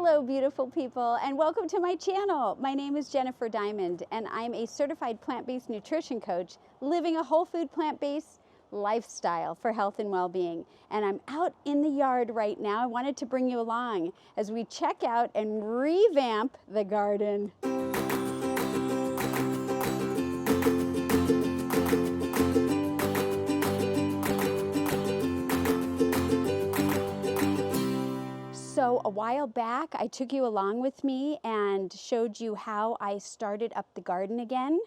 Hello, beautiful people, and welcome to my channel. My name is Jennifer Diamond, and I'm a certified plant-based nutrition coach living a whole food plant-based lifestyle for health and well-being. And I'm out in the yard right now. I wanted to bring you along as we check out and revamp the garden. So a while back, I took you along with me and showed you how I started up the garden again.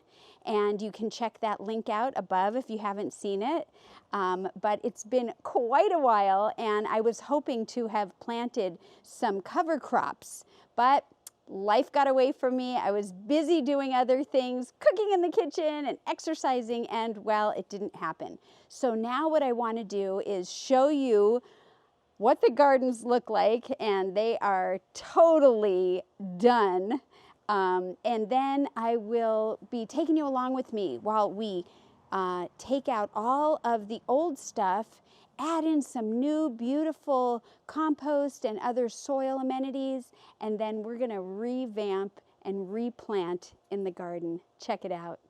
And you can check that link out above if you haven't seen it. But it's been quite a while, and I was hoping to have planted some cover crops. But life got away from me. I was busy doing other things, cooking in the kitchen and exercising, and well, it didn't happen. So now what I want to do is show you what the gardens look like, and they are totally done. And then I will be taking you along with me while we take out all of the old stuff, add in some new beautiful compost and other soil amenities, and then we're gonna revamp and replant in the garden. Check it out.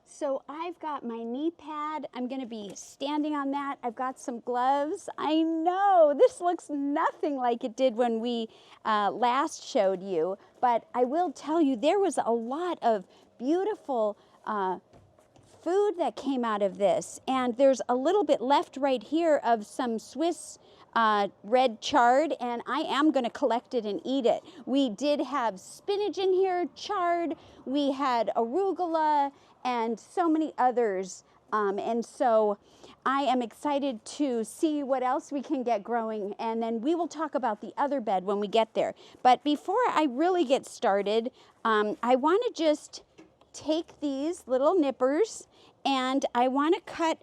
So I've got my knee pad. I'm going to be standing on that. I've got some gloves. I know this looks nothing like it did when we last showed you, but I will tell you there was a lot of beautiful food that came out of this. And there's a little bit left right here of some Swiss red chard, and I am going to collect it and eat it. We did have spinach in here, chard. We had arugula and so many others. And so I am excited to see what else we can get growing, and then we will talk about the other bed when we get there. But before I really get started, I want to just take these little nippers and I want to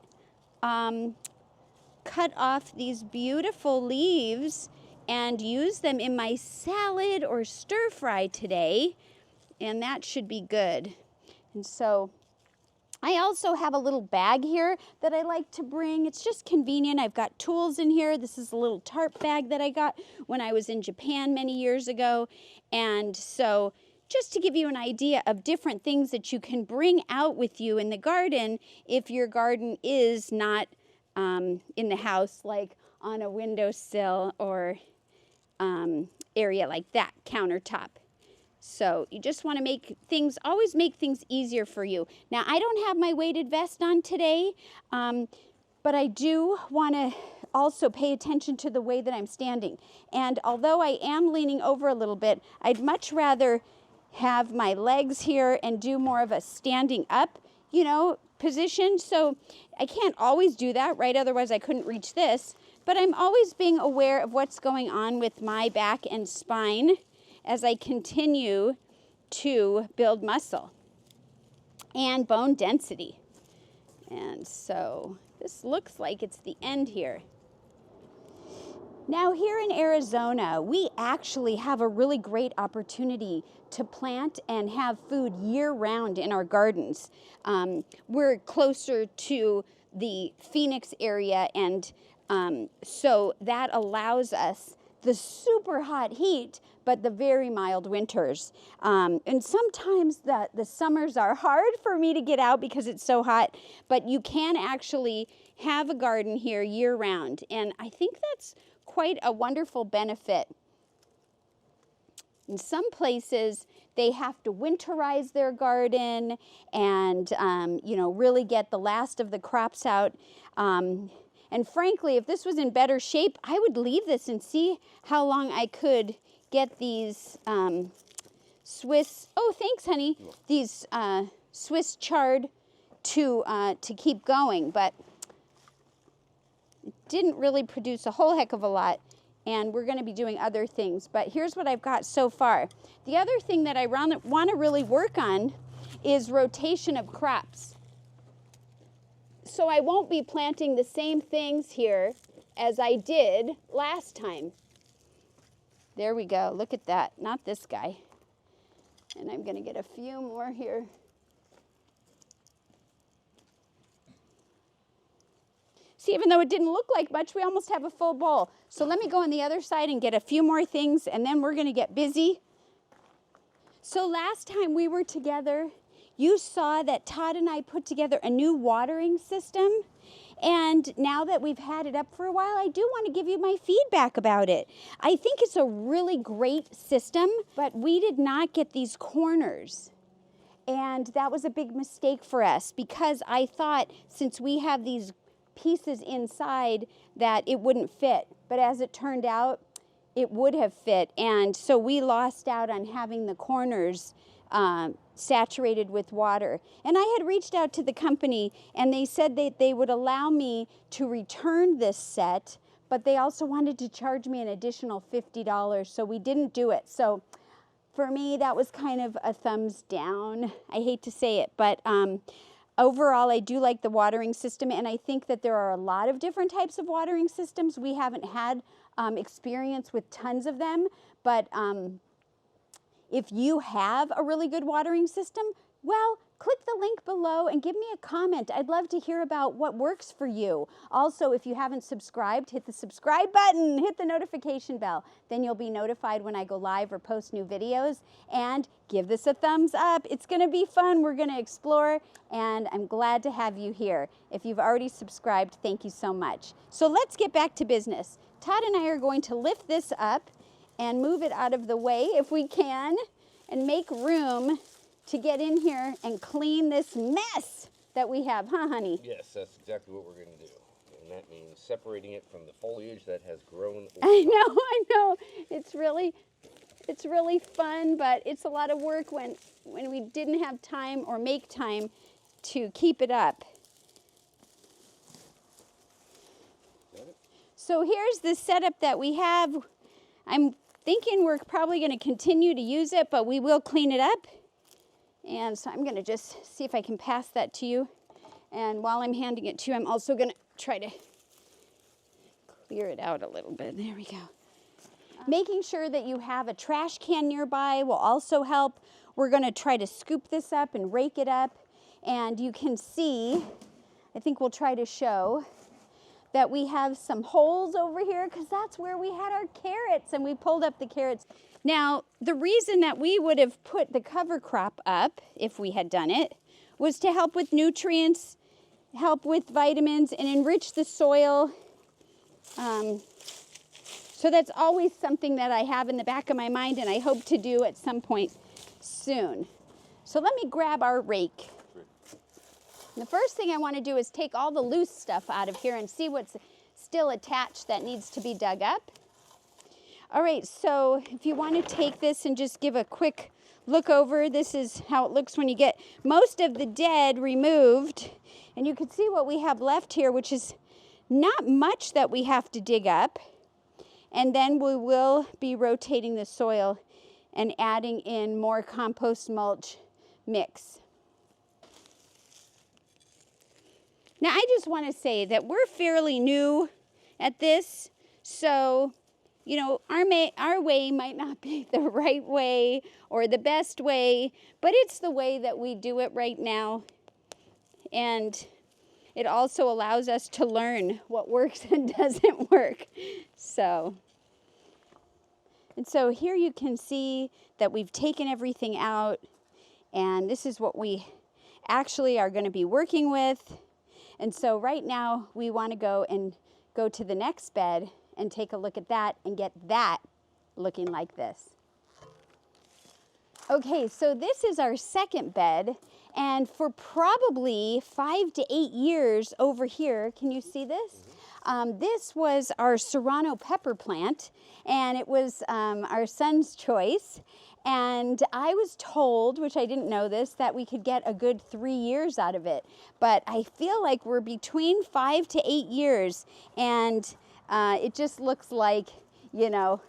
cut off these beautiful leaves and use them in my salad or stir fry today, and that should be good. And so I also have a little bag here that I like to bring. It's just convenient. I've got tools in here. This is a little tarp bag that I got when I was in Japan many years ago. And so just to give you an idea of different things that you can bring out with you in the garden if your garden is not in the house, like on a windowsill or area like that, countertop. So you just want to make things, always make things easier for you. Now, I don't have my weighted vest on today, but I do want to also pay attention to the way that I'm standing. And although I am leaning over a little bit, I'd much rather have my legs here and do more of a standing up, position. So I can't always do that, right? Otherwise I couldn't reach this. But I'm always being aware of what's going on with my back and spine as I continue to build muscle and bone density. And so this looks like it's the end here. Now here in Arizona, we actually have a really great opportunity to plant and have food year-round in our gardens. We're closer to the Phoenix area, and so that allows us the super hot heat, but the very mild winters. And sometimes the summers are hard for me to get out because it's so hot, but you can actually have a garden here year-round, and I think that's quite a wonderful benefit. In some places, they have to winterize their garden and, really get the last of the crops out. And frankly, if this was in better shape, I would leave this and see how long I could get these Swiss, oh, thanks, honey, these Swiss chard to keep going. But it didn't really produce a whole heck of a lot, and we're going to be doing other things. But here's what I've got so far. The other thing that I want to really work on is rotation of crops. So I won't be planting the same things here as I did last time. There we go. Look at that. Not this guy. And I'm going to get a few more here. See, even though it didn't look like much, we almost have a full bowl. So let me go on the other side and get a few more things, and then we're going to get busy. So last time we were together, you saw that Todd and I put together a new watering system. And now that we've had it up for a while, I do want to give you my feedback about it. I think it's a really great system, but we did not get these corners. And that was a big mistake for us because I thought since we have these pieces inside that it wouldn't fit. But as it turned out, it would have fit. And so we lost out on having the corners saturated with water. And I had reached out to the company and they said that they would allow me to return this set, but they also wanted to charge me an additional $50. So we didn't do it. So for me, that was kind of a thumbs down. I hate to say it, but overall, I do like the watering system, and I think that there are a lot of different types of watering systems. We haven't had experience with tons of them, but if you have a really good watering system, well, click the link below and give me a comment. I'd love to hear about what works for you. Also, if you haven't subscribed, hit the subscribe button, hit the notification bell. Then you'll be notified when I go live or post new videos. And give this a thumbs up. It's going to be fun. We're going to explore, and I'm glad to have you here. If you've already subscribed, thank you so much. So let's get back to business. Todd and I are going to lift this up and move it out of the way if we can and make room to get in here and clean this mess that we have, huh, honey? Yes, that's exactly what we're going to do. And that means separating it from the foliage that has grown. I know. It's really fun, but it's a lot of work when we didn't have time or make time to keep it up. So here's the setup that we have. I'm thinking we're probably going to continue to use it, but we will clean it up. And so I'm going to just see if I can pass that to you. And while I'm handing it to you, I'm also going to try to clear it out a little bit. There we go. Making sure that you have a trash can nearby will also help. We're going to try to scoop this up and rake it up. And you can see, I think we'll try to show that we have some holes over here because that's where we had our carrots, and we pulled up the carrots. Now, the reason that we would have put the cover crop up, if we had done it, was to help with nutrients, help with vitamins, and enrich the soil. So that's always something that I have in the back of my mind, and I hope to do at some point soon. So let me grab our rake. The first thing I want to do is take all the loose stuff out of here and see what's still attached that needs to be dug up. All right, so if you want to take this and just give a quick look over, this is how it looks when you get most of the dead removed. And you can see what we have left here, which is not much that we have to dig up. And then we will be rotating the soil and adding in more compost mulch mix. Now, I just want to say that we're fairly new at this, so, you know, our way might not be the right way or the best way, but it's the way that we do it right now. And it also allows us to learn what works and doesn't work. So here you can see that we've taken everything out, and this is what we actually are going to be working with. And so right now we want to go to the next bed and take a look at that and get that looking like this. Okay, so this is our second bed, and for probably 5 to 8 years over here, can you see this? This was our serrano pepper plant, and it was our son's choice. And I was told, which I didn't know this, that we could get a good 3 years out of it. But I feel like we're between 5 to 8 years, and it just looks like, you know,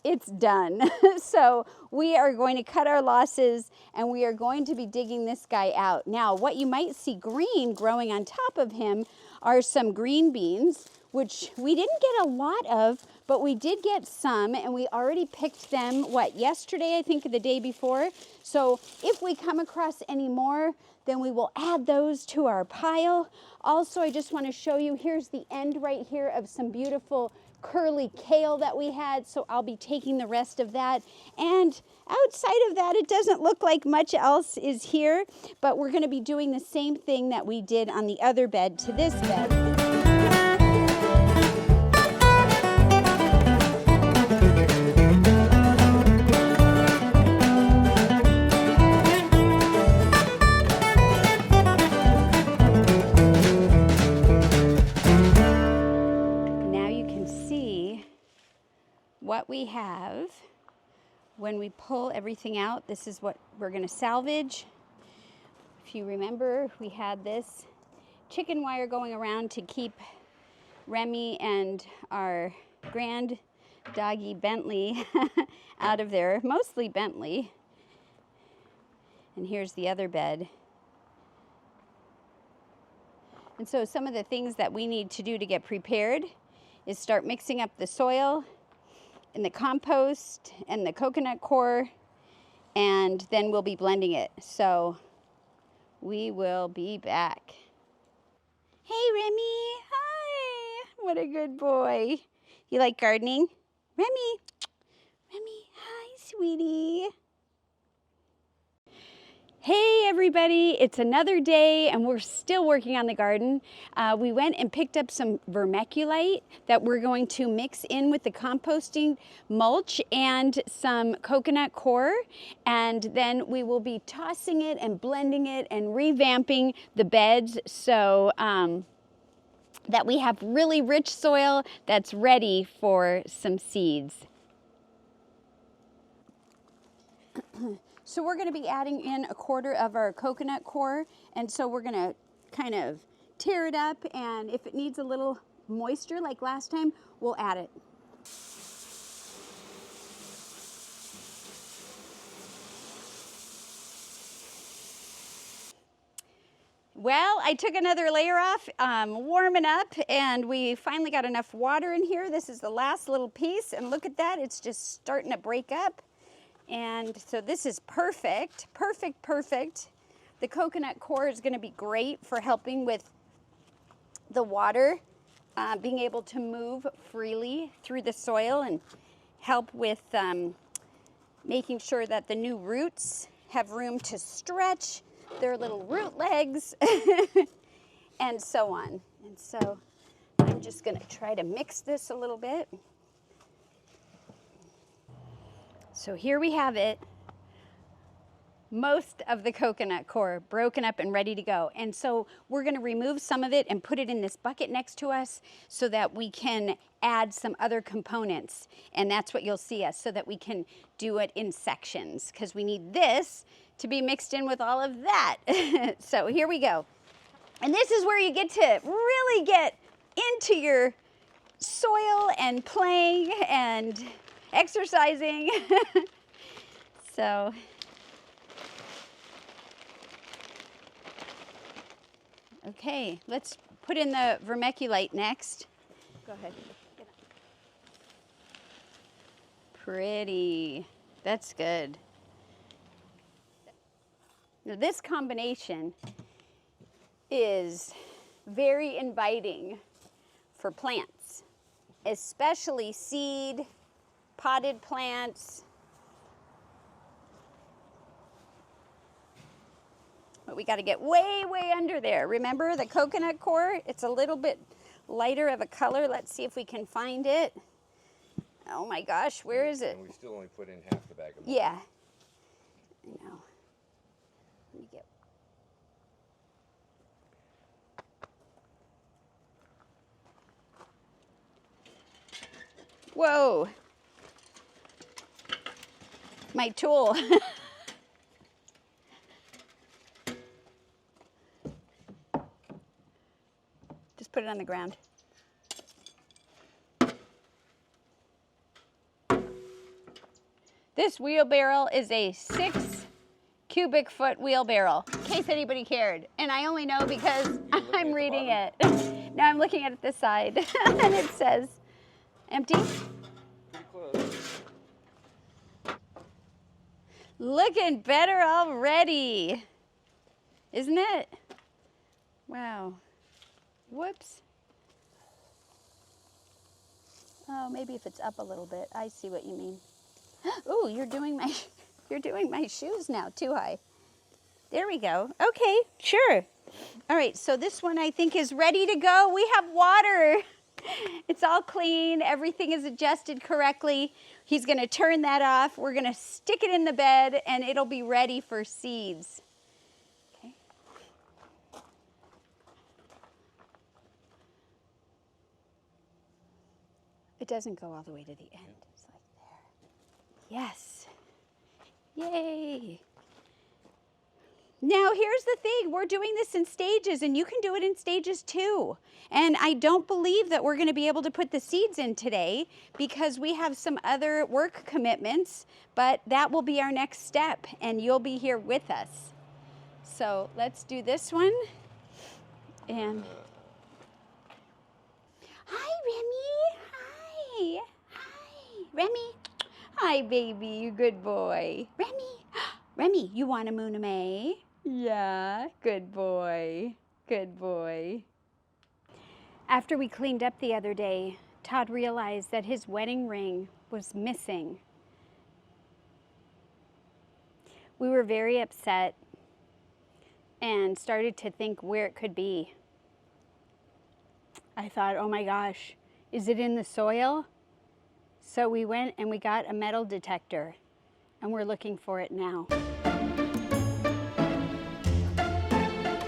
it's done. So we are going to cut our losses, and we are going to be digging this guy out. Now, what you might see green growing on top of him are some green beans, which we didn't get a lot of, but we did get some, and we already picked them, what, yesterday, I think, or the day before. So if we come across any more, then we will add those to our pile. Also, I just want to show you, here's the end right here of some beautiful curly kale that we had, so I'll be taking the rest of that. And outside of that, it doesn't look like much else is here, but we're going to be doing the same thing that we did on the other bed to this bed. What we have when we pull everything out, this is what we're going to salvage. If you remember, we had this chicken wire going around to keep Remy and our grand doggy Bentley out of there, mostly Bentley. And here's the other bed. And so some of the things that we need to do to get prepared is start mixing up the soil and the compost and the coconut coir, and then we'll be blending it. So we will be back. Hey, Remy. Hi. What a good boy. You like gardening? Remy. Remy. Hi, sweetie. Hey everybody, it's another day and we're still working on the garden. We went and picked up some vermiculite that we're going to mix in with the composting mulch and some coconut coir, and then we will be tossing it and blending it and revamping the beds so that we have really rich soil that's ready for some seeds. So we're going to be adding in 1/4 of our coconut coir, and so we're going to kind of tear it up, and if it needs a little moisture like last time, we'll add it. Well, I took another layer off, warming up, and we finally got enough water in here. This is the last little piece, and look at that, it's just starting to break up. And so this is perfect, perfect, perfect. The coconut coir is going to be great for helping with the water, being able to move freely through the soil and help with making sure that the new roots have room to stretch their little root legs and so on. And so I'm just going to try to mix this a little bit. So here we have it, most of the coconut coir broken up and ready to go. And so we're going to remove some of it and put it in this bucket next to us so that we can add some other components. And that's what you'll see us, so that we can do it in sections, because we need this to be mixed in with all of that. So here we go. And this is where you get to really get into your soil and playing and exercising. So, okay, let's put in the vermiculite next. Go ahead. Pretty. That's good. Now this combination is very inviting for plants, especially seed, potted plants. But we got to get way, way under there. Remember the coconut coir? It's a little bit lighter of a color. Let's see if we can find it. Oh my gosh, where is it? And we still only put in half the bag of mulch. Yeah. I know. Let me get. Whoa. My tool. Just put it on the ground. This wheelbarrow is a 6 cubic foot wheelbarrow, in case anybody cared. And I only know because I'm reading it. Now I'm looking at it this side, and it says empty. Looking better already, isn't it? Wow. Whoops. Oh, maybe if it's up a little bit. I see what you mean. Ooh, you're doing my shoes now too high. There we go. Okay, sure. All right, so this one I think is ready to go. We have water. It's all clean. Everything is adjusted correctly. He's going to turn that off. We're going to stick it in the bed, and it'll be ready for seeds. Okay. It doesn't go all the way to the end. It's like there. Yes. Yay. Now, here's the thing. We're doing this in stages, and you can do it in stages too. And I don't believe that we're going to be able to put the seeds in today because we have some other work commitments, but that will be our next step, and you'll be here with us. So let's do this one. And hi, Remy. Hi. Hi. Remy. Hi, baby. You good boy. Remy. Remy, you want a Mooname? Yeah, good boy. Good boy. After we cleaned up the other day, Todd realized that his wedding ring was missing. We were very upset and started to think where it could be. I thought, oh my gosh, is it in the soil? So we went and we got a metal detector, and we're looking for it now.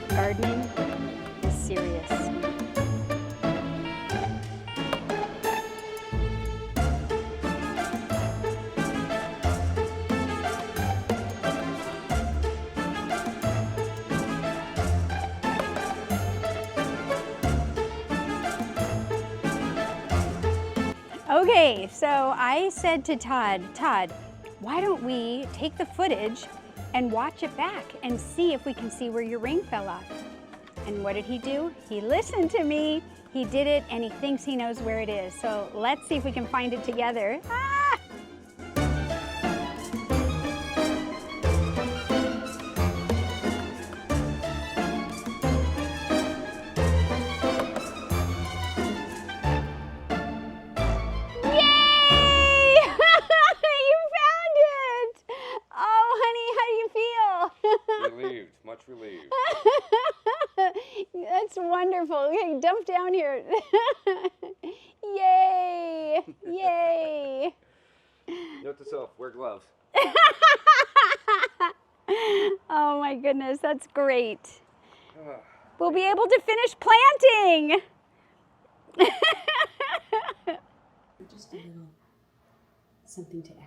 Gardening is serious. Okay, so I said to Todd, why don't we take the footage and watch it back and see if we can see where your ring fell off? And what did he do? He listened to me, he did it, and he thinks he knows where it is. So let's see if we can find it together. Ah! Relieved, much relieved. That's wonderful. Okay, dump down here. Yay! Yay! Note to self, wear gloves. Oh my goodness, that's great. We'll be able to finish planting. Just a little something to add.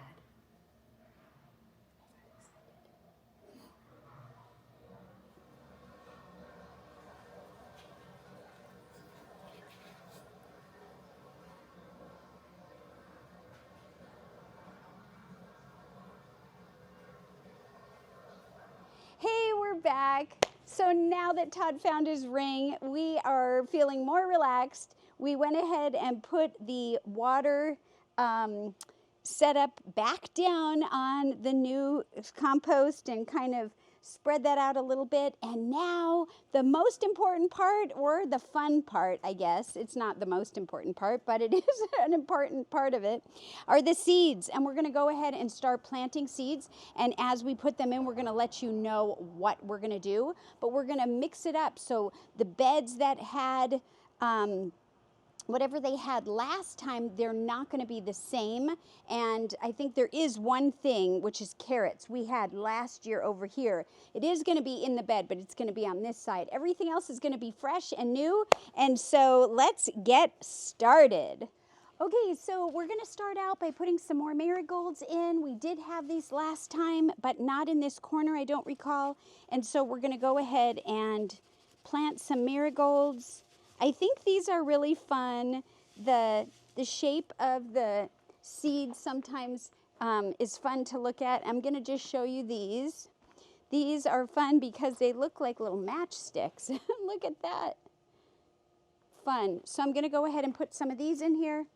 Hey, we're back. So now that Todd found his ring, we are feeling more relaxed. We went ahead and put the water setup back down on the new compost and kind of spread that out a little bit. And now the most important part, or the fun part, I guess, it's not the most important part, but it is an important part of it, are the seeds. And we're going to go ahead and start planting seeds. And as we put them in, we're going to let you know what we're going to do. But we're going to mix it up. So the beds that had whatever they had last time, they're not going to be the same. And I think there is one thing, which is carrots. We had last year over here. It is going to be in the bed, but it's going to be on this side. Everything else is going to be fresh and new. And so let's get started. Okay, so we're going to start out by putting some more marigolds in. We did have these last time, but not in this corner, I don't recall. And so we're going to go ahead and plant some marigolds. I think these are really fun. The shape of the seeds sometimes is fun to look at. I'm going to just show you these. These are fun because they look like little matchsticks. Look at that. Fun. So I'm going to go ahead and put some of these in here.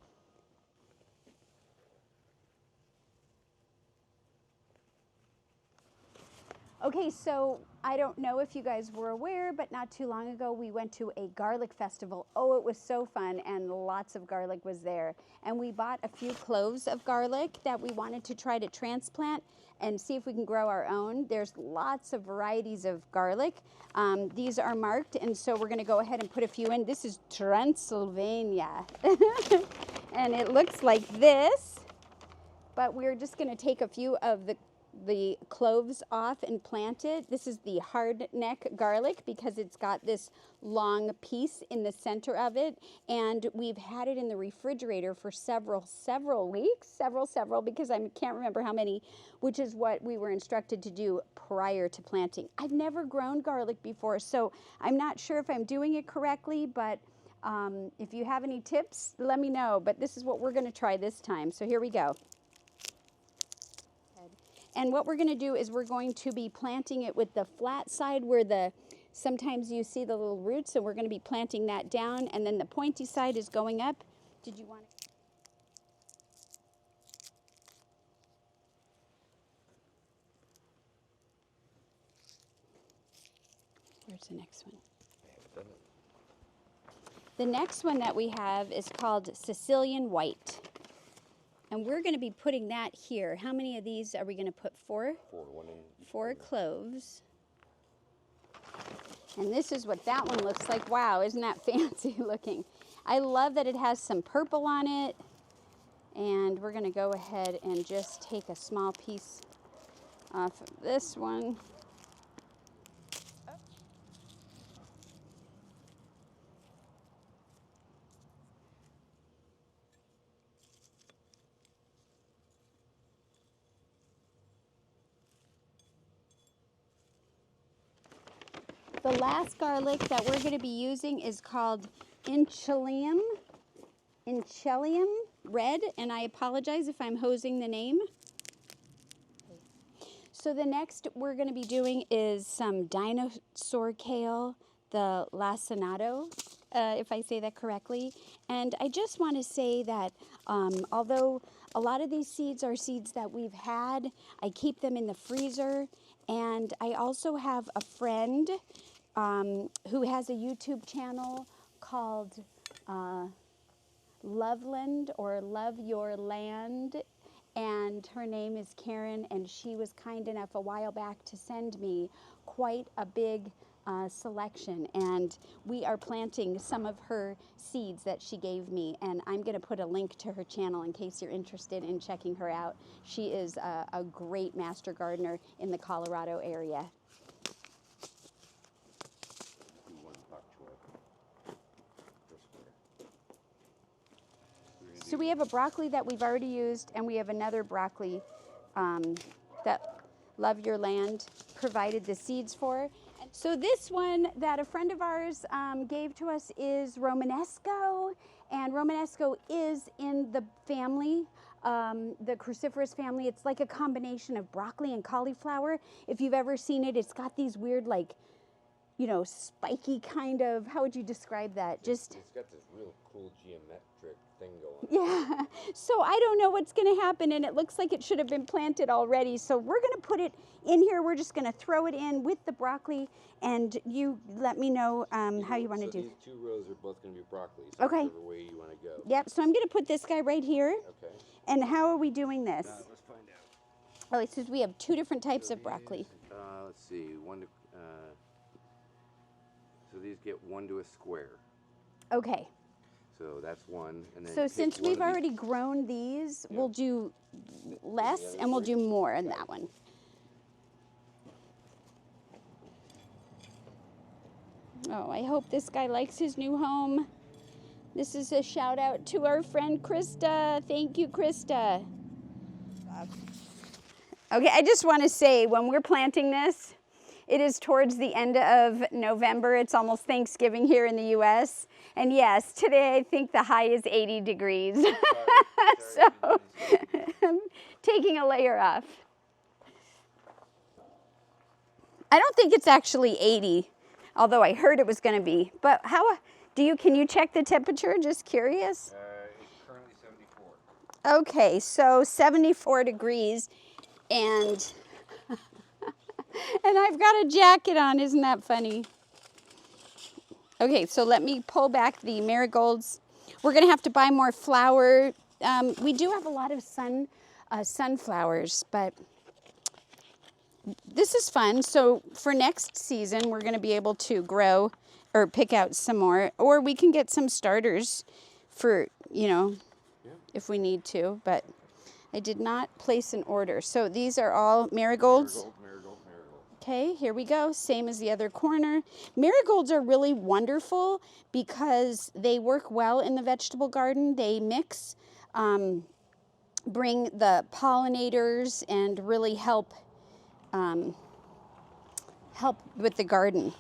Okay, so I don't know if you guys were aware, but not too long ago we went to a garlic festival. Oh, it was so fun, and lots of garlic was there. And we bought a few cloves of garlic that we wanted to try to transplant and see if we can grow our own. There's lots of varieties of garlic. These are marked, and so we're gonna go ahead and put a few in. This is Transylvania. And it looks like this, but we're just gonna take a few of the cloves off and plant it. This is the hard neck garlic because it's got this long piece in the center of it, and we've had it in the refrigerator for several weeks, because I can't remember how many, which is what we were instructed to do prior to planting. I've never grown garlic before, so I'm not sure if I'm doing it correctly, but if you have any tips, let me know. But this is what we're going to try this time, so here we go. And what we're going to do is we're going to be planting it with the flat side where sometimes you see the little roots, and we're going to be planting that down, and then the pointy side is going up. Did you want to? Where's the next one? The next one that we have is called Sicilian White. And we're going to be putting that here. How many of these are we going to put? 4? 4 cloves. And this is what that one looks like. Wow, isn't that fancy looking? I love that it has some purple on it. And we're going to go ahead and just take a small piece off of this one. The last garlic that we're going to be using is called Inchelium Red, and I apologize if I'm hosing the name. So the next we're going to be doing is some dinosaur kale, the lacinato, if I say that correctly. And I just want to say that although a lot of these seeds are seeds that we've had, I keep them in the freezer. And I also have a friend who has a YouTube channel called Loveland or Love Your Land, and her name is Karen, and she was kind enough a while back to send me quite a big selection, and we are planting some of her seeds that she gave me, and I'm going to put a link to her channel in case you're interested in checking her out. She is a great master gardener in the Colorado area. So we have a broccoli that we've already used, and we have another broccoli that Love Your Land provided the seeds for. So this one that a friend of ours gave to us is Romanesco, and Romanesco is in the family, the cruciferous family. It's like a combination of broccoli and cauliflower. If you've ever seen it, it's got these weird, like, you know, spiky kind of, how would you describe that? It's got this real cool geometric thing going on. Yeah, so I don't know what's going to happen, and it looks like it should have been planted already. So we're going to put it in here. We're just going to throw it in with the broccoli, and you let me know how you want to do. These 2 rows are both going to be broccoli. So Okay. whichever way you want to go. Yep. So I'm going to put this guy right here. Okay. And how are we doing this? Let's find out. Oh, it says we have 2 different types of broccoli. Let's see. So these get 1 to a square. Okay. So that's 1, and then. So since we've already grown these, we'll do less, and we'll do more in that one. Oh, I hope this guy likes his new home. This is a shout out to our friend Krista. Thank you, Krista. Okay, I just want to say, when we're planting this, it is towards the end of November. It's almost Thanksgiving here in the U.S. And yes, today I think the high is 80 degrees. So I'm taking a layer off. I don't think it's actually 80, although I heard it was going to be. But can you check the temperature? Just curious. It's currently 74. Okay, so 74 degrees, and And I've got a jacket on. Isn't that funny? Okay, so let me pull back the marigolds. We're going to have to buy more flour. We do have a lot of sunflowers, but this is fun. So for next season, we're going to be able to grow or pick out some more, or we can get some starters for, if we need to, but I did not place an order. So these are all marigolds. Marigold. Okay, here we go. Same as the other corner. Marigolds are really wonderful because they work well in the vegetable garden. They mix, bring the pollinators and really help with the garden.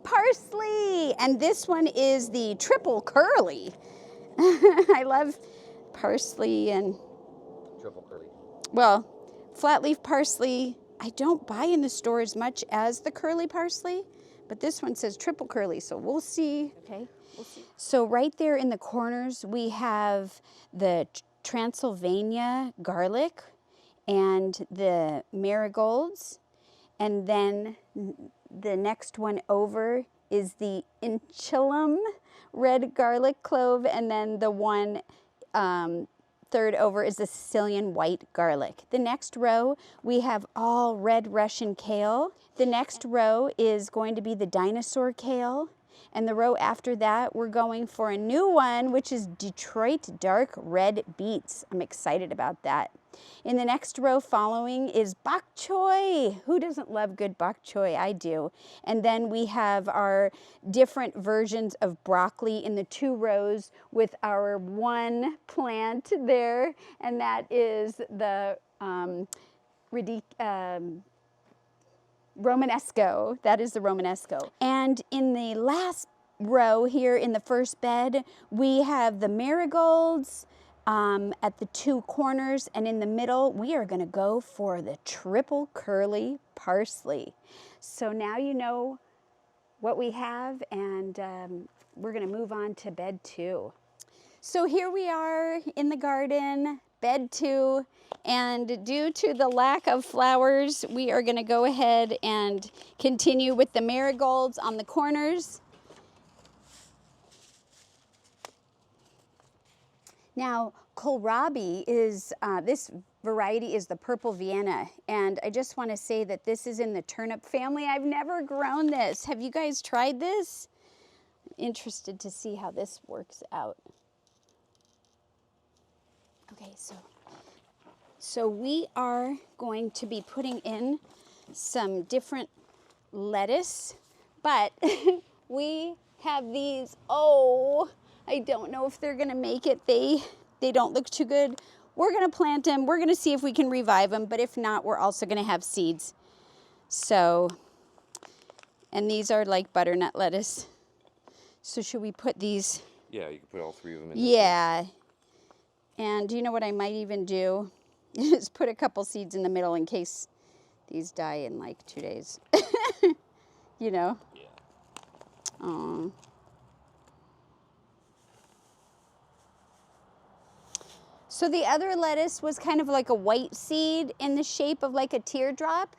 Parsley, and this one is the triple curly. I love parsley and Triple curly. well, flat leaf parsley, I don't buy in the store as much as the curly parsley, but this one says triple curly, so we'll see. Okay, we'll see. So right there in the corners, we have the Transylvania garlic and the marigolds, and then the next one over is the Inchyllum red garlic clove, and then the one third over is the Sicilian white garlic. The next row, we have all red Russian kale. The next row is going to be the dinosaur kale. And the row after that, we're going for a new one, which is Detroit dark red beets. I'm excited about that. In the next row following is bok choy. Who doesn't love good bok choy? I do. And then we have our different versions of broccoli in the 2 rows with our one plant there, and that is the Romanesco. That is the Romanesco. And in the last row here in the first bed, we have the marigolds at the 2 corners, and in the middle, we are going to go for the triple curly parsley. So now you know what we have, and we're going to move on to bed 2. So here we are in the garden, bed 2, and due to the lack of flowers, we are going to go ahead and continue with the marigolds on the corners. Now, kohlrabi is, this variety is the purple Vienna, and I just want to say that this is in the turnip family. I've never grown this. Have you guys tried this? I'm interested to see how this works out. Okay, so we are going to be putting in some different lettuce, but we have these, I don't know if they're gonna make it. They don't look too good. We're gonna plant them. We're gonna see if we can revive them, but if not, we're also gonna have seeds. So, and these are like butternut lettuce. So should we put these? Yeah, you can put all 3 of them in. Yeah. And you know what I might even do? Is put a couple seeds in the middle in case these die in like 2 days. You know? Yeah. Aww. So the other lettuce was kind of like a white seed in the shape of like a teardrop.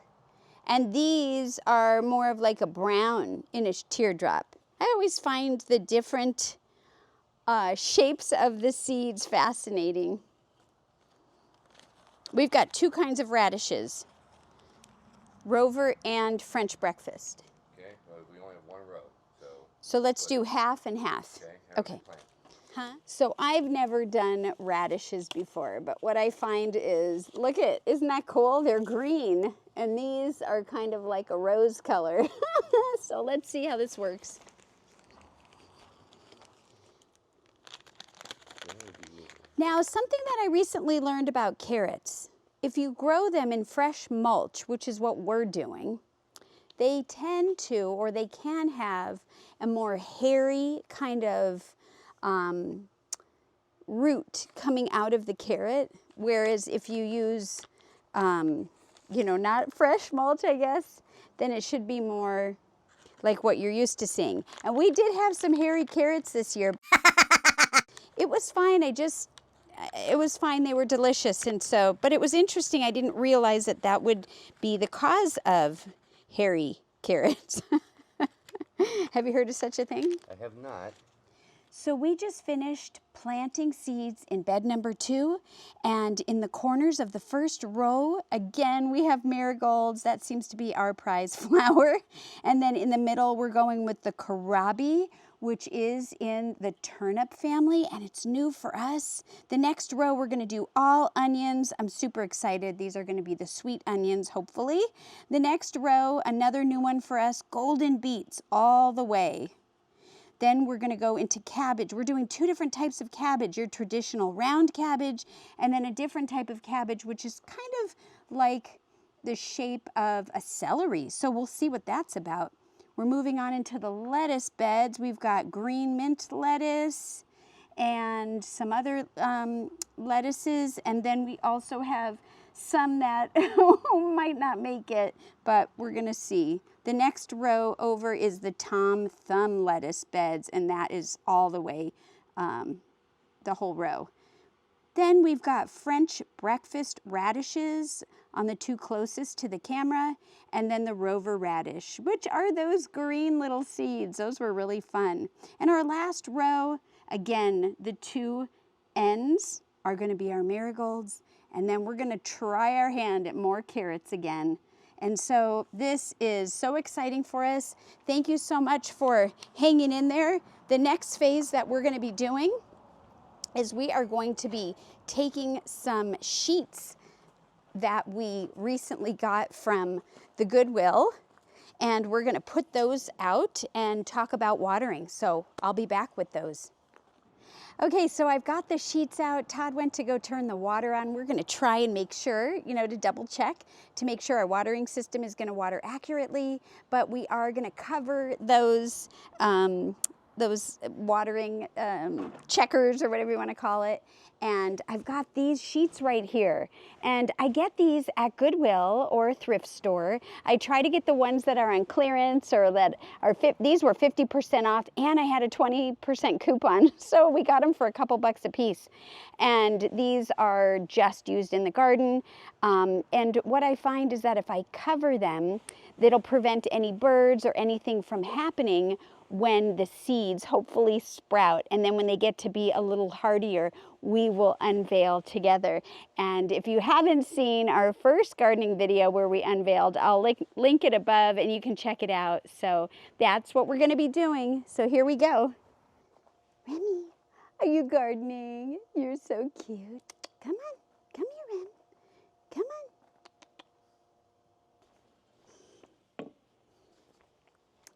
And these are more of like a brown in a teardrop. I always find the different shapes of the seeds fascinating. We've got 2 kinds of radishes, Rover and French breakfast. Okay, well, we only have 1 row, so let's do half and half. Okay. So I've never done radishes before, but what I find is, look at, isn't that cool? They're green, and these are kind of like a rose color. So let's see how this works. Now, something that I recently learned about carrots, if you grow them in fresh mulch, which is what we're doing, they tend to, or they can have a more hairy kind of root coming out of the carrot, whereas if you use, not fresh mulch, I guess, then it should be more like what you're used to seeing. And we did have some hairy carrots this year. It was fine. I just it was fine. They were delicious. And so, but it was interesting. I didn't realize that that would be the cause of hairy carrots. Have you heard of such a thing? I have not. So we just finished planting seeds in bed number 2, and in the corners of the first row, again, we have marigolds. That seems to be our prize flower. And then in the middle, we're going with the kohlrabi, which is in the turnip family, and it's new for us. The next row, we're gonna do all onions. I'm super excited. These are gonna be the sweet onions, hopefully. The next row, another new one for us, golden beets all the way. Then we're going to go into cabbage. We're doing 2 different types of cabbage, your traditional round cabbage, and then a different type of cabbage, which is kind of like the shape of a celery. So we'll see what that's about. We're moving on into the lettuce beds. We've got green mint lettuce and some other lettuces. And then we also have some that might not make it, but we're going to see. The next row over is the Tom Thumb lettuce beds, and that is all the way, the whole row. Then we've got French breakfast radishes on the 2 closest to the camera, and then the rover radish, which are those green little seeds. Those were really fun. And our last row, again, the 2 ends are going to be our marigolds, and then we're going to try our hand at more carrots again. And so this is so exciting for us. Thank you so much for hanging in there. The next phase that we're going to be doing is we are going to be taking some sheets that we recently got from the Goodwill, and we're going to put those out and talk about watering. So I'll be back with those. Okay, so I've got the sheets out. Todd went to go turn the water on. We're going to try and make sure, to double check to make sure our watering system is going to water accurately, but we are going to cover those watering checkers or whatever you want to call it. And I've got these sheets right here. And I get these at Goodwill or a thrift store. I try to get the ones that are on clearance or that are, these were 50% off, and I had a 20% coupon. So we got them for a couple bucks a piece. And these are just used in the garden. And what I find is that if I cover them, it'll prevent any birds or anything from happening when the seeds hopefully sprout. And then when they get to be a little hardier, we will unveil together. And if you haven't seen our first gardening video where we unveiled, I'll link it above and you can check it out. So that's what we're going to be doing. So here we go. Remy, are you gardening? You're so cute. Come on. Come here, Rem. Come on.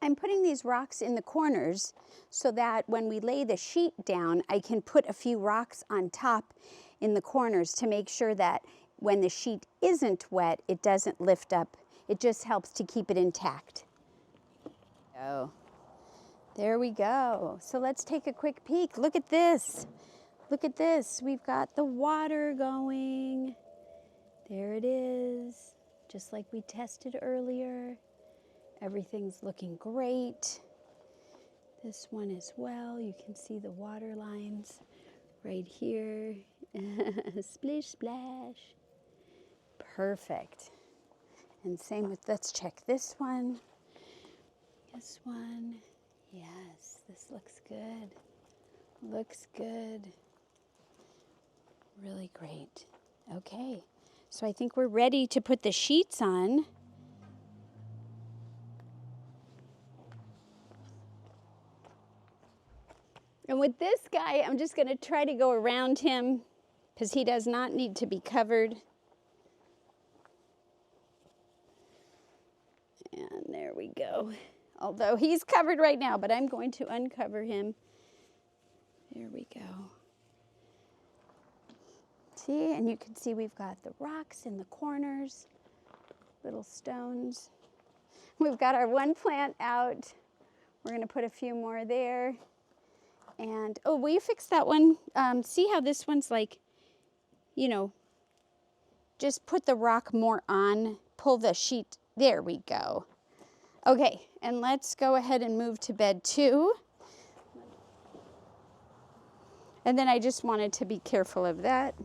I'm putting these rocks in the corners so that when we lay the sheet down, I can put a few rocks on top in the corners to make sure that when the sheet isn't wet, it doesn't lift up. It just helps to keep it intact. Oh, there we go. So let's take a quick peek. Look at this. Look at this. We've got the water going. There it is, just like we tested earlier. Everything's looking great. This one as well. You can see the water lines right here. Splish, splash. Perfect. And same with, let's check this one. This one. Yes, this looks good. Looks good. Really great. Okay, so I think we're ready to put the sheets on. And with this guy, I'm just going to try to go around him because he does not need to be covered. And there we go. Although he's covered right now, but I'm going to uncover him. There we go. See, and you can see we've got the rocks in the corners, little stones. We've got our one plant out. We're going to put a few more there. And, oh, will you fix that one? See how this one's like, just put the rock more on, pull the sheet. There we go. Okay, and let's go ahead and move to bed 2. And then I just wanted to be careful of that.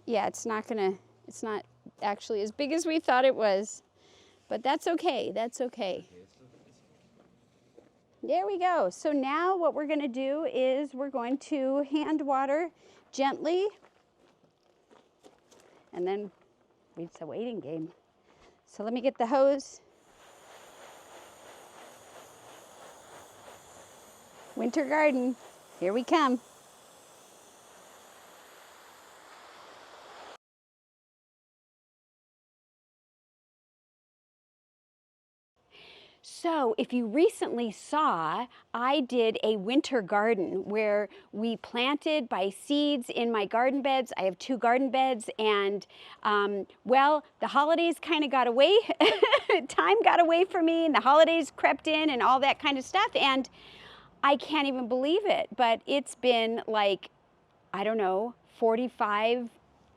Yeah, it's not actually as big as we thought it was, but that's okay, that's okay. There we go. So now what we're gonna do is we're going to hand water gently, and then it's a waiting game. So let me get the hose. Winter garden, here we come. So if you recently saw, I did a winter garden where we planted by seeds in my garden beds. I have 2 garden beds, and well, the holidays kind of got away. Time got away from me, and the holidays crept in and all that kind of stuff, and I can't even believe it, but it's been like, I don't know, 45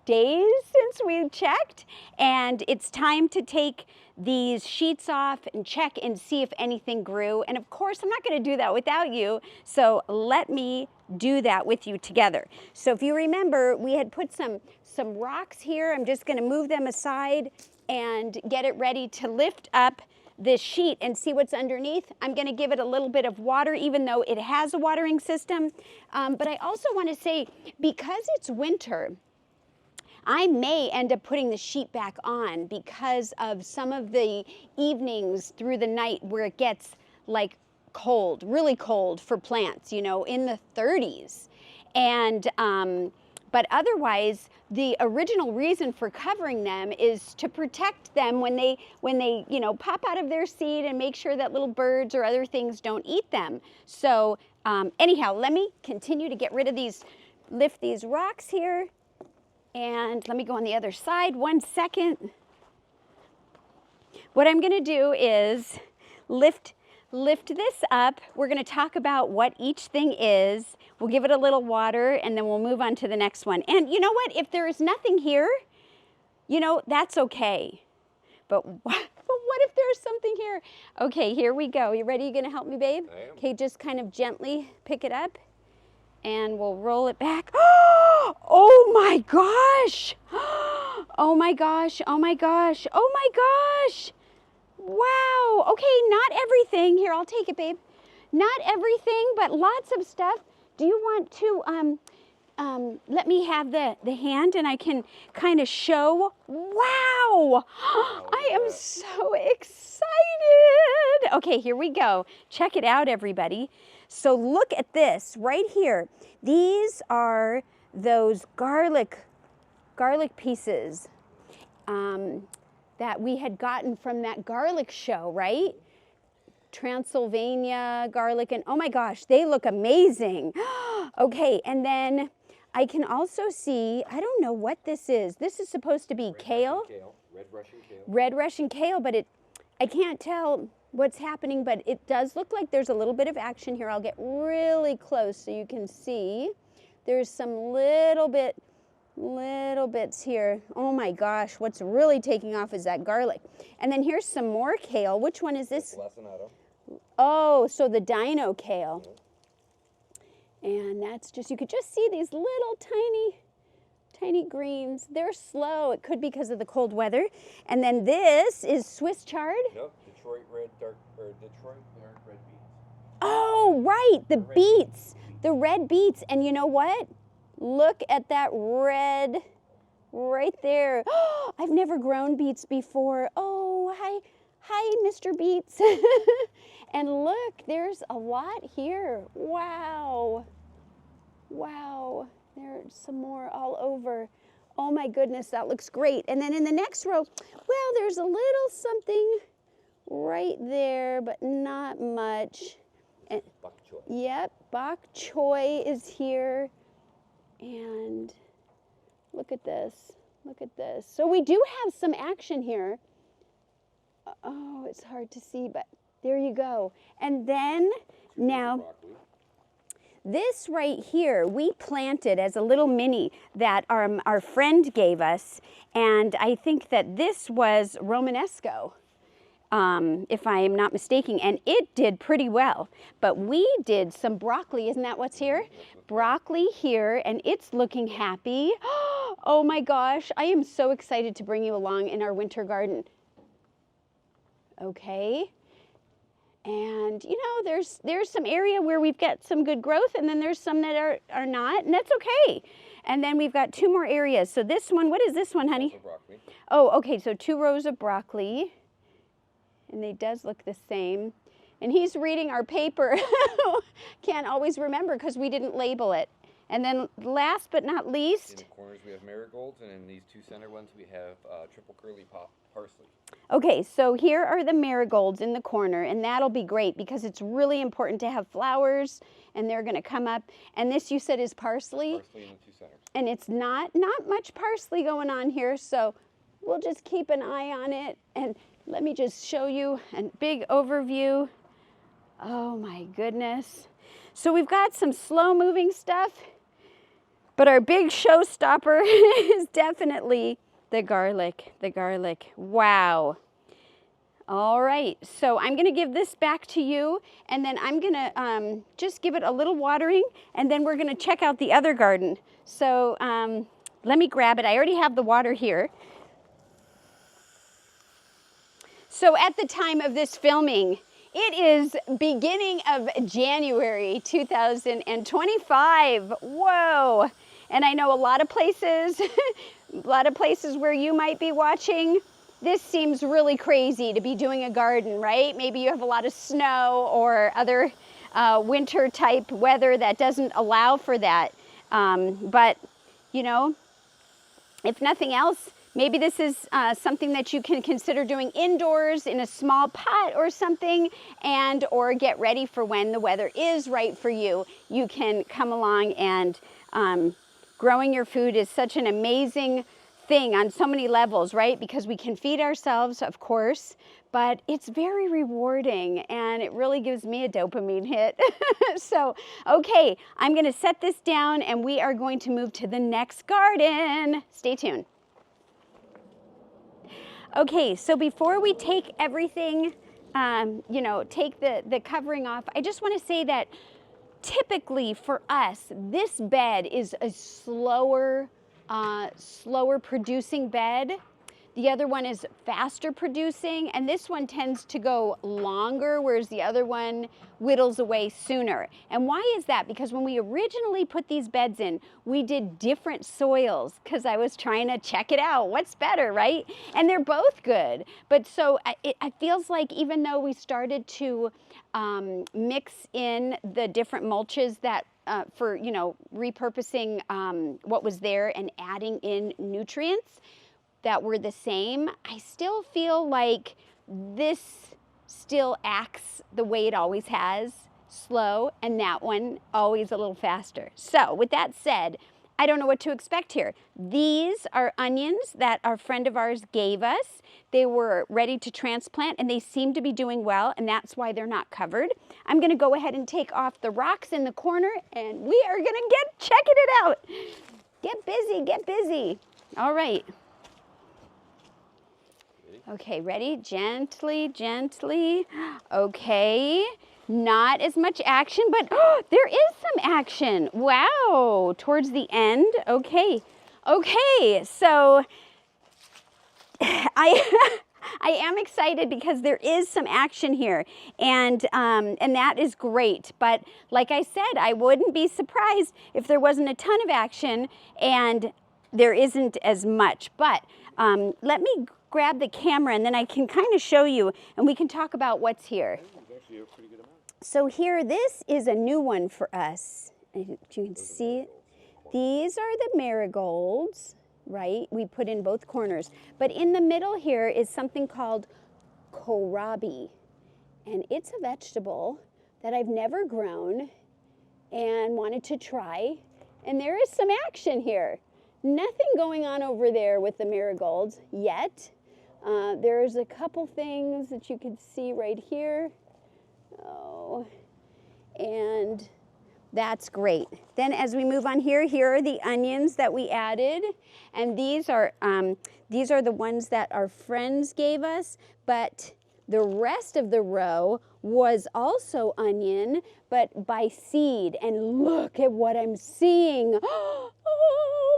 days since we checked, and it's time to take these sheets off and check and see if anything grew. And of course, I'm not going to do that without you, so let me do that with you together. So if you remember, we had put some rocks here. I'm just going to move them aside and get it ready to lift up this sheet and see what's underneath. I'm going to give it a little bit of water, even though it has a watering system. But I also want to say, because it's winter, I may end up putting the sheet back on because of some of the evenings through the night where it gets like cold, really cold for plants, you know, in the 30s. And but otherwise, the original reason for covering them is to protect them when they you know, pop out of their seed, and make sure that little birds or other things don't eat them. So anyhow, let me continue to get rid of these, lift these rocks here. And let me go on the other side, 1 second. What I'm gonna do is lift this up. We're gonna talk about what each thing is. We'll give it a little water, and then we'll move on to the next one. And you know what? If there is nothing here, you know, that's okay. But what if there's something here? Okay, here we go. You ready? You gonna help me, babe? I am. Okay, just kind of gently pick it up, and we'll roll it back. Oh my gosh! Oh my gosh, oh my gosh, oh my gosh! Wow, okay, not everything. Here, I'll take it, babe. Not everything, but lots of stuff. Do you want to let me have the hand, and I can kind of show? Wow! I am so excited! Okay, here we go. Check it out, everybody. So look at this right here. These are those garlic pieces that we had gotten from that garlic show, right? Transylvania garlic, and oh my gosh, they look amazing. Okay, and then I can also see, I don't know what this is. This is supposed to be kale. Red Russian kale. Red Russian kale, but I can't tell what's happening, but it does look like there's a little bit of action here. I'll get really close so you can see. There's some little bits here. Oh my gosh, what's really taking off is that garlic. And then here's some more kale. Which one is this? Lacinato. Oh, so the dino kale. And that's just, you could just see these little tiny greens. They're slow. It could be because of the cold weather. And then this is Swiss chard. Nope, Detroit dark red beans. Oh, right, the beets. The red beets. And you know what? Look at that red right there. I've never grown beets before. Oh, hi, Mr. Beets. And look, there's a lot here. Wow. Wow. There's some more all over. Oh my goodness, that looks great. And then in the next row, well, there's a little something right there, but not much. And, Bok choy. yep, bok choy is here. And look at this. Look at this. So we do have some action here. Oh, it's hard to see, but there you go. And then now, Broccoli. this right here, we planted as a little mini that our friend gave us. And I think that this was Romanesco. if I am not mistaken, and it did pretty well. But we did some broccoli, isn't that what's here? Broccoli here, and it's looking happy. Oh my gosh, I am so excited to bring you along in our winter garden. Okay. And you know, there's some area where we've got some good growth, and then there's some that are not, and that's okay. And then we've got 2 more areas. So this one, what is this one, honey? Broccoli. Oh, okay, so 2 rows of broccoli. And they does look the same. And he's reading our paper. Can't always remember because we didn't label it. And then last but not least, in the corners we have marigolds, and in these 2 center ones we have triple curly parsley. Okay, so here are the marigolds in the corner, and that'll be great because it's really important to have flowers, and they're going to come up. And this you said is parsley? Parsley in the 2 centers. And it's not much parsley going on here, so we'll just keep an eye on it. And let me just show you a big overview. Oh my goodness. So we've got some slow moving stuff, but our big showstopper is definitely the garlic, Wow. All right, so I'm gonna give this back to you, and then I'm gonna just give it a little watering, and then we're gonna check out the other garden. So let me grab it. I already have the water here. So at the time of this filming, it is beginning of January 2025. Whoa. And I know a lot of places, where you might be watching, this seems really crazy to be doing a garden, right? Maybe you have a lot of snow or other winter type weather that doesn't allow for that. But, you know, if nothing else, maybe this is something that you can consider doing indoors in a small pot or something, and or get ready for when the weather is right for you. You can come along, and growing your food is such an amazing thing on so many levels, right? Because we can feed ourselves, of course, but it's very rewarding, and it really gives me a dopamine hit. So, okay, I'm gonna set this down, and we are going to move to the next garden. Stay tuned. Okay, so before we take everything, you know, take the covering off, I just want to say that typically for us, this bed is a slower producing bed. The other one is faster producing, and this one tends to go longer, whereas the other one whittles away sooner. And why is that? Because when we originally put these beds in, we did different soils because I was trying to check it out. What's better, right? And they're both good. But so it feels like even though we started to mix in the different mulches that for, you know, repurposing what was there and adding in nutrients that were the same, I still feel like this still acts the way it always has, slow, and that one always a little faster. So with that said, I don't know what to expect here. These are onions that our friend of ours gave us. They were ready to transplant, and they seem to be doing well, and that's why they're not covered. I'm gonna go ahead and take off the rocks in the corner, and we are gonna get checking it out. Get busy, get busy. All right. Okay, ready? Gently, gently. Okay, not as much action, but there is some action. Wow, towards the end. Okay, so I am excited because there is some action here, and that is great. But like I said, I wouldn't be surprised if there wasn't a ton of action and there isn't as much. But let me grab the camera, and then I can kind of show you, and we can talk about what's here. Actually, a pretty good amount. So here, this is a new one for us. You can see it. These are the marigolds, right? We put in both corners. But in the middle here is something called kohlrabi. And it's a vegetable that I've never grown and wanted to try. And there is some action here. Nothing going on over there with the marigolds yet. There's a couple things that you can see right here. Oh, and that's great. Then as we move on here, here are the onions that we added. And these are the ones that our friends gave us, but The rest of the row was also onion, but by seed. And look at what I'm seeing. Oh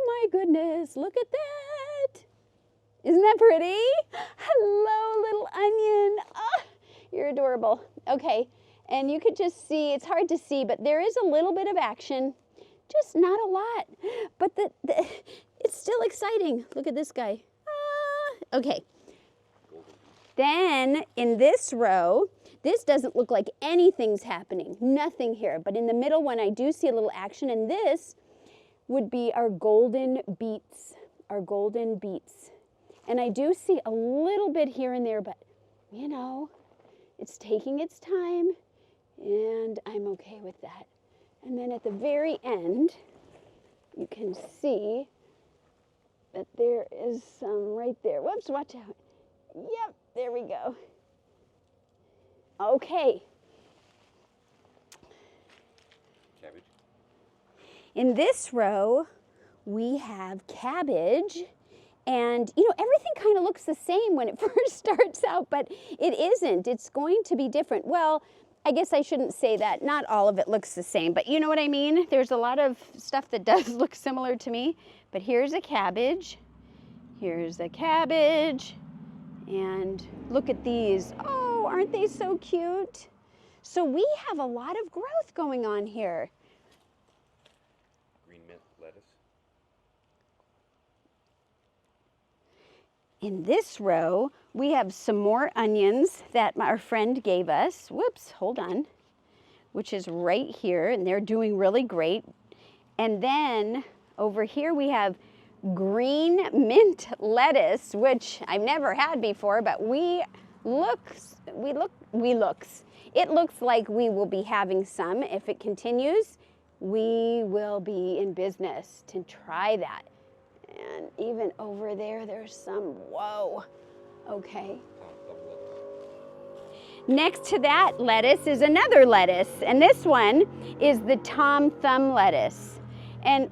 my goodness, look at that. Isn't that pretty? Hello, little onion. Oh, you're adorable. Okay, and you could just see, it's hard to see, but there is a little bit of action. Just not a lot, but it's still exciting. Look at this guy. Okay. Then in this row, this doesn't look like anything's happening, nothing here. But in the middle one, I do see a little action, and this would be our golden beets, And I do see a little bit here and there, but you know, it's taking its time, and I'm okay with that. And then at the very end, you can see that there is some right there. Whoops, watch out. Yep, there we go. Okay. Cabbage. In this row, we have cabbage. And, you know, everything kind of looks the same when it first starts out, but it isn't. It's going to be different. Well, I guess I shouldn't say that. Not all of it looks the same, but you know what I mean? There's a lot of stuff that does look similar to me. But here's a cabbage. Here's a cabbage. And look at these. Oh, aren't they so cute? So we have a lot of growth going on here. Green mint lettuce. In this row, we have some more onions that our friend gave us. Whoops, hold on. Which is right here, and they're doing really great. And then over here we have green mint lettuce, which I've never had before, but it looks like we will be having some. If it continues, we will be in business to try that. And even over there, there's some, whoa, okay. Next to that lettuce is another lettuce, and this one is the Tom Thumb lettuce. And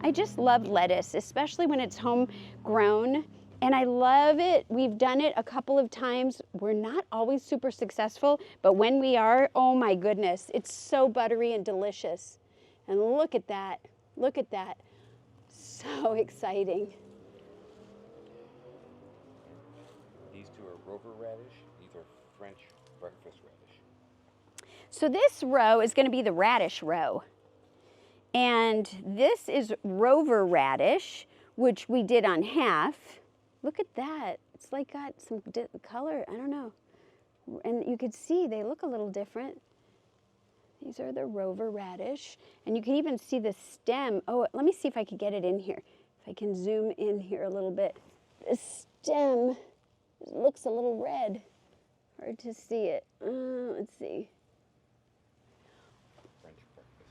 I just love lettuce, especially when it's homegrown, and I love it. We've done it a couple of times. We're not always super successful, but when we are, oh my goodness, it's so buttery and delicious. And look at that, look at that. So exciting. These two are rover radish. These are French breakfast radish. So this row is going to be the radish row. And this is rover radish, which we did on half. Look at that. It's like got some color, I don't know. And you could see they look a little different. These are the rover radish. And you can even see the stem. Oh, let me see if I can get it in here. If I can zoom in here a little bit. The stem looks a little red. Hard to see it. Let's see. French breakfast.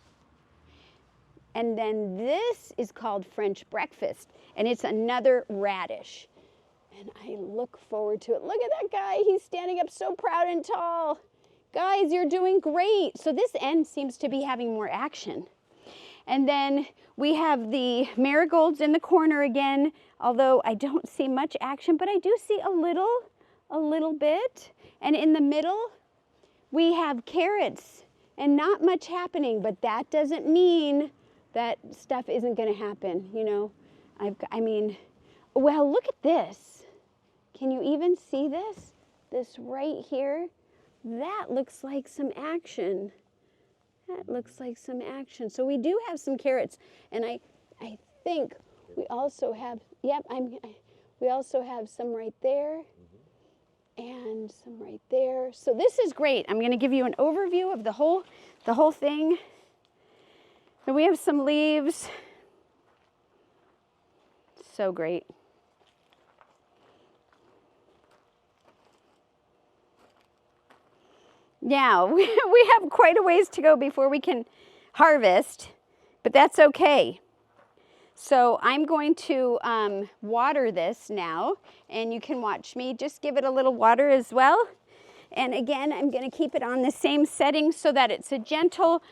And then this is called French breakfast. And it's another radish. And I look forward to it. Look at that guy. He's standing up so proud and tall. Guys, you're doing great. So this end seems to be having more action. And then we have the marigolds in the corner again, although I don't see much action, but I do see a little bit. And in the middle, we have carrots and not much happening, but that doesn't mean that stuff isn't going to happen, you know. I mean, well, look at this. Can you even see this? This right here? That looks like some action. That looks like some action. So we do have some carrots, and I think we also have, we also have some right there, and some right there. So this is great. I'm going to give you an overview of the whole thing. And we have some leaves. So great. Now, we have quite a ways to go before we can harvest, but that's okay. So I'm going to water this now, and you can watch me just give it a little water as well. And again, I'm going to keep it on the same setting so that it's a gentle,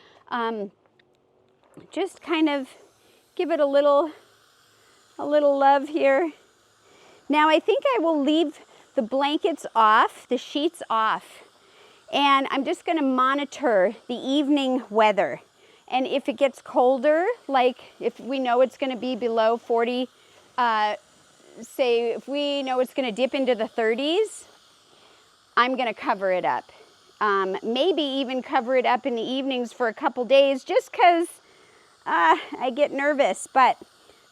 just kind of give it a little love here. Now I think I will leave the blankets off, the sheets off. And I'm just going to monitor the evening weather. And if it gets colder, like if we know it's going to be below 40, say if we know it's going to dip into the 30s, I'm going to cover it up. Maybe even cover it up in the evenings for a couple days just because I get nervous. But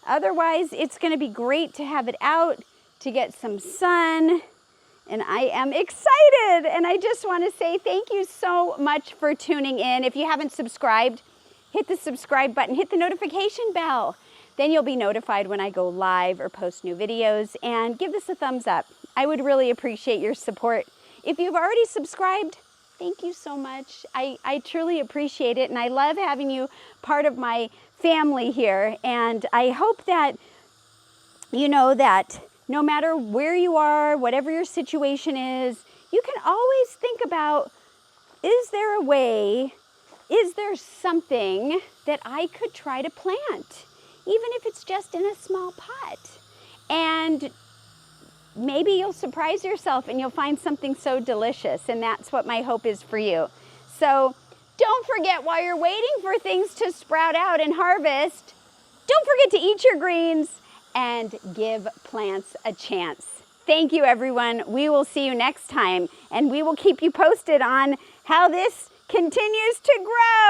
otherwise, it's going to be great to have it out, to get some sun. And I am excited. And I just want to say thank you so much for tuning in. If you haven't subscribed, hit the subscribe button, hit the notification bell. Then you'll be notified when I go live or post new videos. And give this a thumbs up. I would really appreciate your support. If you've already subscribed, thank you so much. I truly appreciate it. And I love having you part of my family here. And I hope that you know that no matter where you are, whatever your situation is, you can always think about, is there a way, is there something that I could try to plant, even if it's just in a small pot? And maybe you'll surprise yourself and you'll find something so delicious, and that's what my hope is for you. So don't forget, while you're waiting for things to sprout out and harvest, don't forget to eat your greens and give plants a chance. Thank you, everyone. We will see you next time, and we will keep you posted on how this continues to grow.